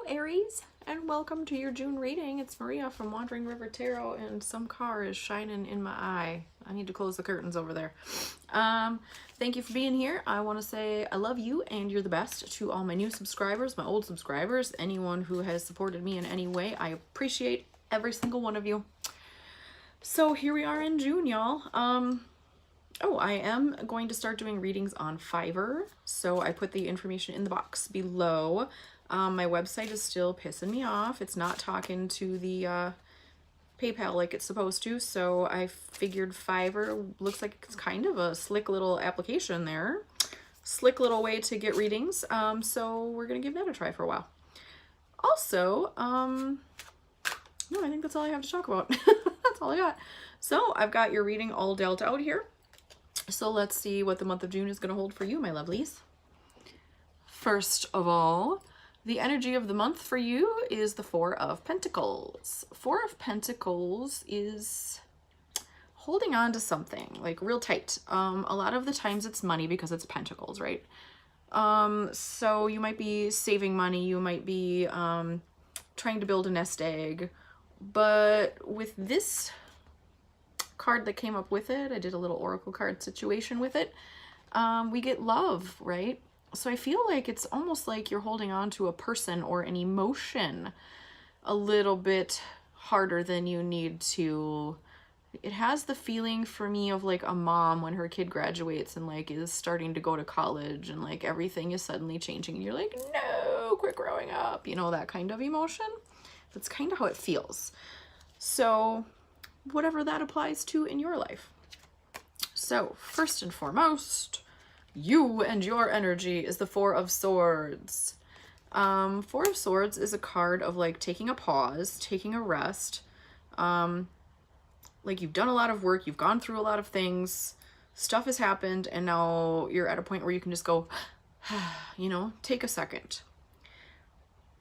Aries, and welcome to your June reading. It's Maria from Wandering River Tarot, and some car is shining in my eye. I need to close the curtains over there. Thank you for being here. I want to say I love you and you're the best to all my new subscribers, my old subscribers, anyone who has supported me in any way. I appreciate every single one of you. So here we are in June, y'all. I am going to start doing readings on Fiverr, so I put the information in the box below. My website is still pissing me off. It's not talking to the PayPal like it's supposed to, so I figured Fiverr looks like it's kind of a slick little application there. Slick little way to get readings, so we're gonna give that a try for a while. Also, no, I think that's all I have to talk about. That's all I got. So I've got your reading all dealt out here. So let's see what the month of June is going to hold for you, my lovelies. First of all, the energy of the month for you is the Four of Pentacles. Four of Pentacles is holding on to something, like real tight. A lot of the times it's money because it's pentacles, right? So you might be saving money, you might be trying to build a nest egg, but with this card that came up with it, I did a little oracle card situation with it, we get love, right? So I feel like it's almost like you're holding on to a person or an emotion a little bit harder than you need to. It has the feeling for me of like a mom when her kid graduates and like is starting to go to college and like everything is suddenly changing and you're like, no, quit growing up, you know, that kind of emotion. That's kind of how it feels. So whatever that applies to in your life. So first and foremost, you and your energy is the Four of Swords. Four of Swords is a card of like taking a pause, taking a rest. Like you've done a lot of work, you've gone through a lot of things, stuff has happened, and now you're at a point where you can just go, you know, take a second.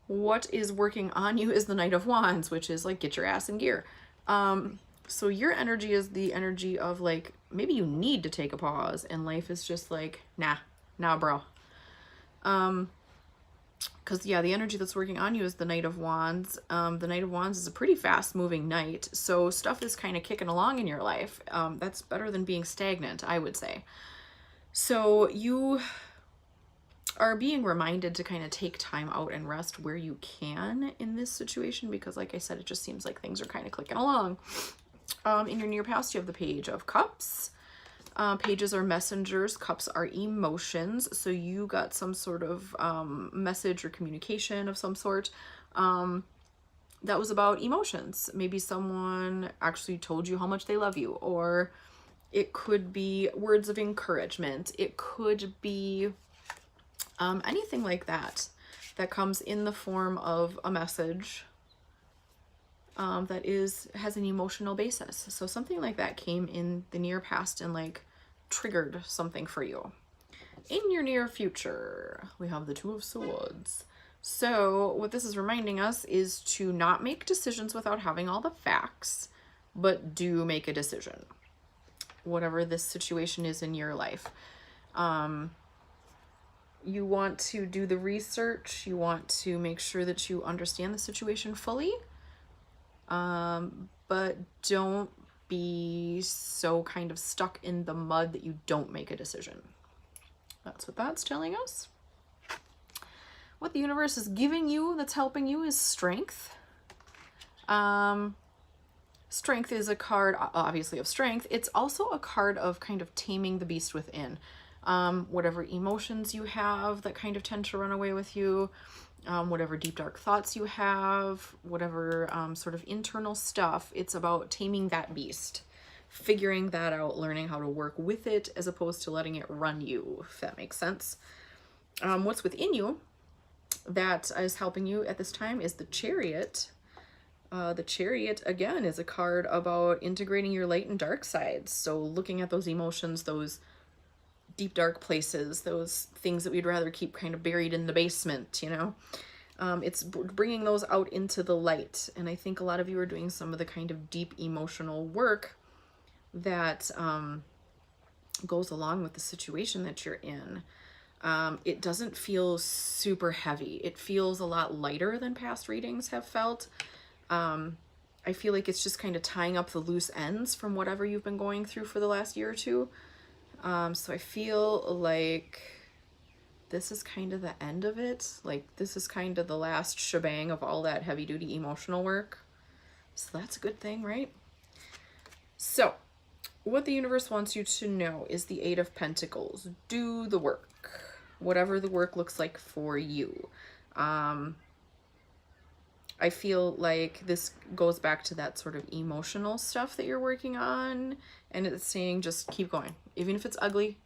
What is working on you is the Knight of Wands, which is like get your ass in gear. So your energy is the energy of like, maybe you need to take a pause and life is just like, nah, bro. Cause yeah, the energy that's working on you is the Knight of Wands. The Knight of Wands is a pretty fast moving knight. So stuff is kind of kicking along in your life. That's better than being stagnant, I would say. So you are being reminded to kind of take time out and rest where you can in this situation, because like I said, it just seems like things are kind of clicking along. In your near past, you have the Page of Cups. Pages are messengers, cups are emotions. So you got some sort of message or communication of some sort that was about emotions. Maybe someone actually told you how much they love you, or it could be words of encouragement. It could be anything like that that comes in the form of a message that has an emotional basis. So something like that came in the near past and like triggered something for you. In your near future, we have the Two of Swords. So what this is reminding us is to not make decisions without having all the facts, but do make a decision, whatever this situation is in your life. You want to do the research, you want to make sure that you understand the situation fully, but don't be so kind of stuck in the mud that you don't make a decision. That's what that's telling us. What the universe is giving you that's helping you is strength. Strength is a card, obviously, of strength. It's also a card of kind of taming the beast within. Whatever emotions you have that kind of tend to run away with you, whatever deep dark thoughts you have, whatever sort of internal stuff, it's about taming that beast, figuring that out, learning how to work with it as opposed to letting it run you, if that makes sense. What's within you that is helping you at this time is the Chariot. The Chariot, again, is a card about integrating your light and dark sides. So looking at those emotions, those deep dark places, those things that we'd rather keep kind of buried in the basement, you know, it's bringing those out into the light. And I think a lot of you are doing some of the kind of deep emotional work that goes along with the situation that you're in. It doesn't feel super heavy. It feels a lot lighter than past readings have felt. I feel like it's just kind of tying up the loose ends from whatever you've been going through for the last year or two. So I feel like this is kind of the end of it. Like this is kind of the last shebang of all that heavy duty emotional work. So that's a good thing, right? So what the universe wants you to know is the Eight of Pentacles. Do the work, whatever the work looks like for you. I feel like this goes back to that sort of emotional stuff that you're working on, and it's saying just keep going. Even if it's ugly,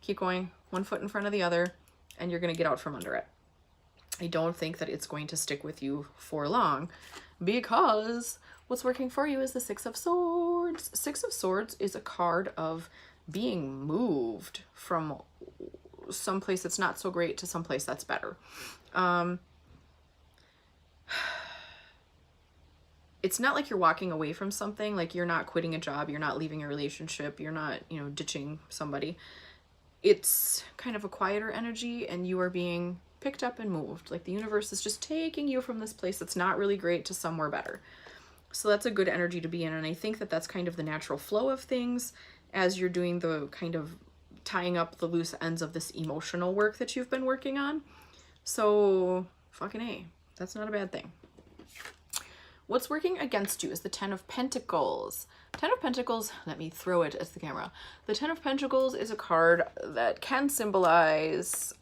keep going, one foot in front of the other, and you're going to get out from under it. I don't think that it's going to stick with you for long, because what's working for you is the Six of Swords. Six of Swords is a card of being moved from someplace that's not so great to someplace that's better. It's not like you're walking away from something, like you're not quitting a job, you're not leaving a relationship, you're not, you know, ditching somebody. It's kind of a quieter energy, and you are being picked up and moved. Like the universe is just taking you from this place that's not really great to somewhere better. So that's a good energy to be in, and I think that that's kind of the natural flow of things as you're doing the kind of tying up the loose ends of this emotional work that you've been working on. So fucking A, that's not a bad thing. What's working against you is the Ten of Pentacles. Ten of Pentacles, let me throw it at the camera. The Ten of Pentacles is a card that can symbolize,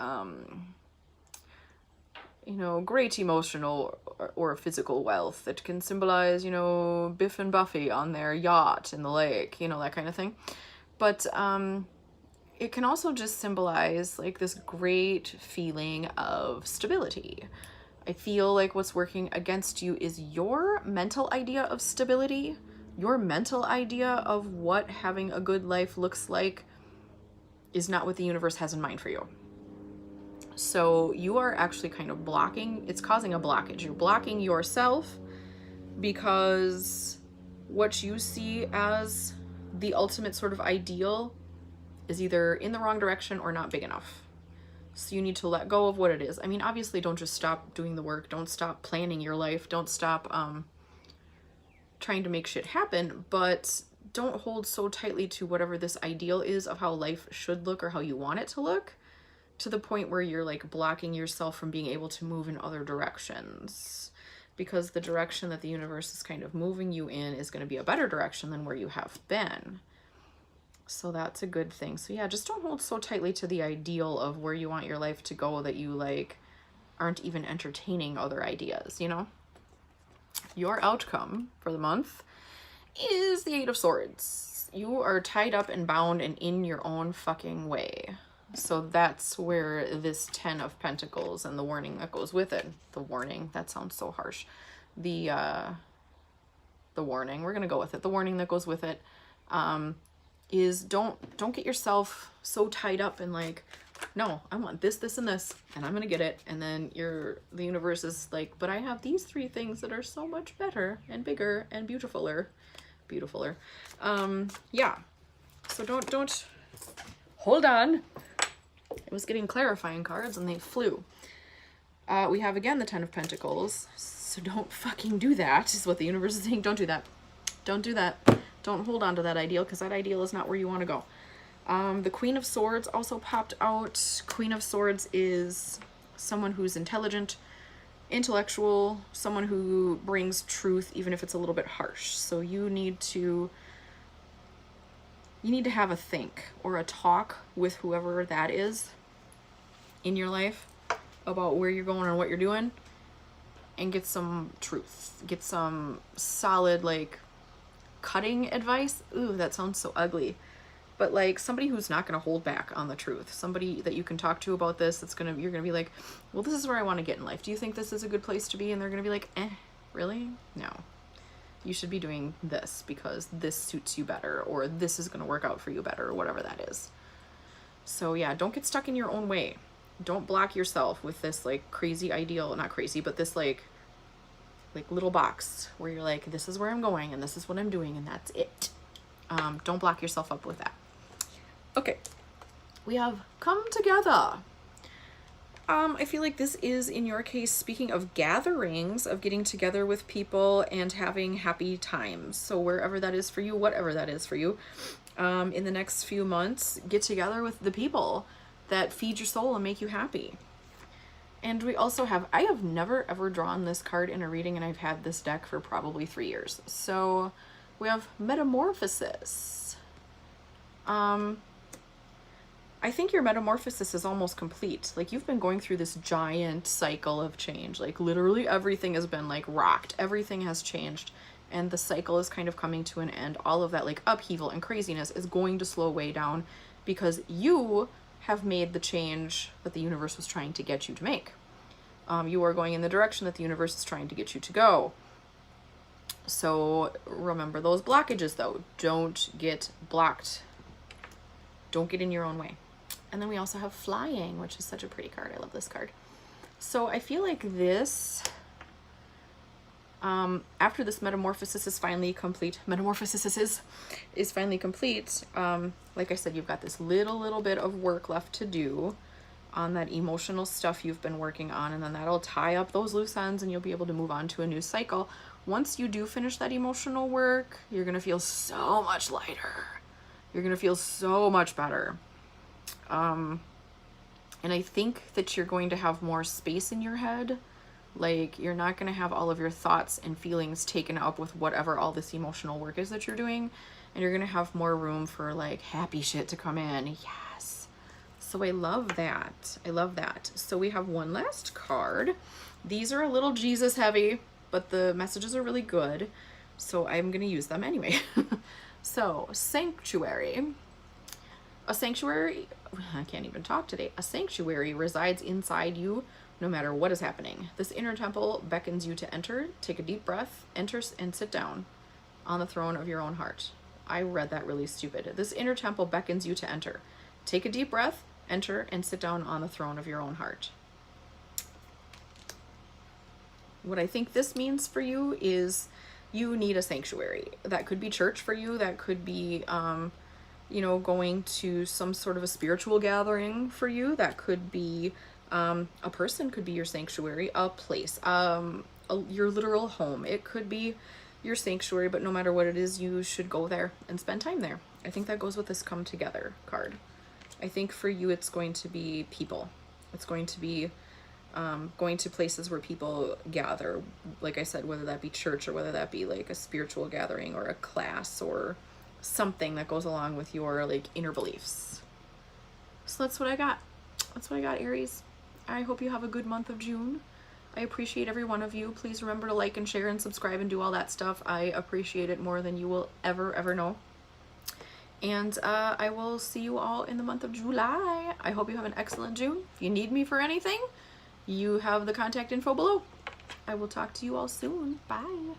you know, great emotional or physical wealth. It can symbolize, you know, Biff and Buffy on their yacht in the lake, you know, that kind of thing. But it can also just symbolize like this great feeling of stability. I feel like what's working against you is your mental idea of stability, your mental idea of what having a good life looks like is not what the universe has in mind for you. So you are actually kind of blocking, it's causing a blockage. You're blocking yourself because what you see as the ultimate sort of ideal is either in the wrong direction or not big enough. So you need to let go of what it is. I mean, obviously don't just stop doing the work. Don't stop planning your life. Don't stop trying to make shit happen, but don't hold so tightly to whatever this ideal is of how life should look or how you want it to look, to the point where you're like blocking yourself from being able to move in other directions, because the direction that the universe is kind of moving you in is going to be a better direction than where you have been. So that's a good thing. So yeah, just don't hold so tightly to the ideal of where you want your life to go that you like aren't even entertaining other ideas, you know? Your outcome for the month is the Eight of Swords. You are tied up and bound and in your own fucking way. So that's where this Ten of Pentacles and the warning that goes with it. The warning, that sounds so harsh. The warning, we're gonna go with it. The warning that goes with it is don't get yourself so tied up in like, no, I want this, this, and this, and I'm gonna get it. And then the universe is like, but I have these three things that are so much better and bigger and beautifuler. Yeah. So don't hold on. I was getting clarifying cards and they flew. We have again the Ten of Pentacles. So don't fucking do that, is what the universe is saying. Don't do that. Don't do that. Don't hold on to that ideal, because that ideal is not where you want to go. The Queen of Swords also popped out. Queen of Swords is someone who's intelligent, intellectual, someone who brings truth, even if it's a little bit harsh. So you need to have a think or a talk with whoever that is in your life about where you're going and what you're doing, and get some truth, get some solid, like, cutting advice. Ooh, that sounds so ugly. But like somebody who's not going to hold back on the truth, somebody that you can talk to about this, you're going to be like, well, this is where I want to get in life. Do you think this is a good place to be? And they're going to be like, really? No. You should be doing this because this suits you better, or this is going to work out for you better, or whatever that is. So yeah, don't get stuck in your own way. Don't block yourself with this like crazy ideal, not crazy, but this like little box where you're like, this is where I'm going and this is what I'm doing and that's it. Don't block yourself up with that. Okay, we have come together. I feel like this is, in your case, speaking of gatherings, of getting together with people and having happy times. So wherever that is for you, whatever that is for you, in the next few months, get together with the people that feed your soul and make you happy. And we also have, I have never ever drawn this card in a reading, and I've had this deck for probably 3 years. So we have Metamorphosis. I think your metamorphosis is almost complete. Like, you've been going through this giant cycle of change. Like, literally everything has been like rocked. Everything has changed. And the cycle is kind of coming to an end. All of that like upheaval and craziness is going to slow way down because you have made the change that the universe was trying to get you to make. You are going in the direction that the universe is trying to get you to go. So remember those blockages though. Don't get blocked. Don't get in your own way. And then we also have Flying, which is such a pretty card. I love this card. So I feel like this, after this metamorphosis is finally complete, is finally complete, like I said, you've got this little bit of work left to do on that emotional stuff you've been working on, and then that'll tie up those loose ends and you'll be able to move on to a new cycle. Once you do finish that emotional work, you're going to feel so much lighter. You're going to feel so much better. And I think that you're going to have more space in your head. Like, you're not going to have all of your thoughts and feelings taken up with whatever all this emotional work is that you're doing. And you're going to have more room for like happy shit to come in. Yes. So I love that. I love that. So we have one last card. These are a little Jesus heavy, but the messages are really good. So I'm going to use them anyway. So, Sanctuary. A sanctuary, I can't even talk today. A sanctuary resides inside you no matter what is happening. This inner temple beckons you to enter, take a deep breath, enter and sit down on the throne of your own heart. I read that really stupid. This inner temple beckons you to enter, take a deep breath, enter and sit down on the throne of your own heart. What I think this means for you is you need a sanctuary. That could be church for you. That could be, you know, going to some sort of a spiritual gathering for you. That could be a person, could be your sanctuary, a place, your literal home. It could be your sanctuary, but no matter what it is, you should go there and spend time there. I think that goes with this Come Together card. I think for you, it's going to be people. It's going to be going to places where people gather, like I said, whether that be church or whether that be like a spiritual gathering or a class or something that goes along with your like inner beliefs. So that's what I got. That's what I got, Aries. I hope you have a good month of June. I appreciate every one of you. Please remember to like and share and subscribe and do all that stuff. I appreciate it more than you will ever know. And I will see you all in the month of July. I hope you have an excellent June. If you need me for anything, you have the contact info below. I will talk to you all soon. Bye.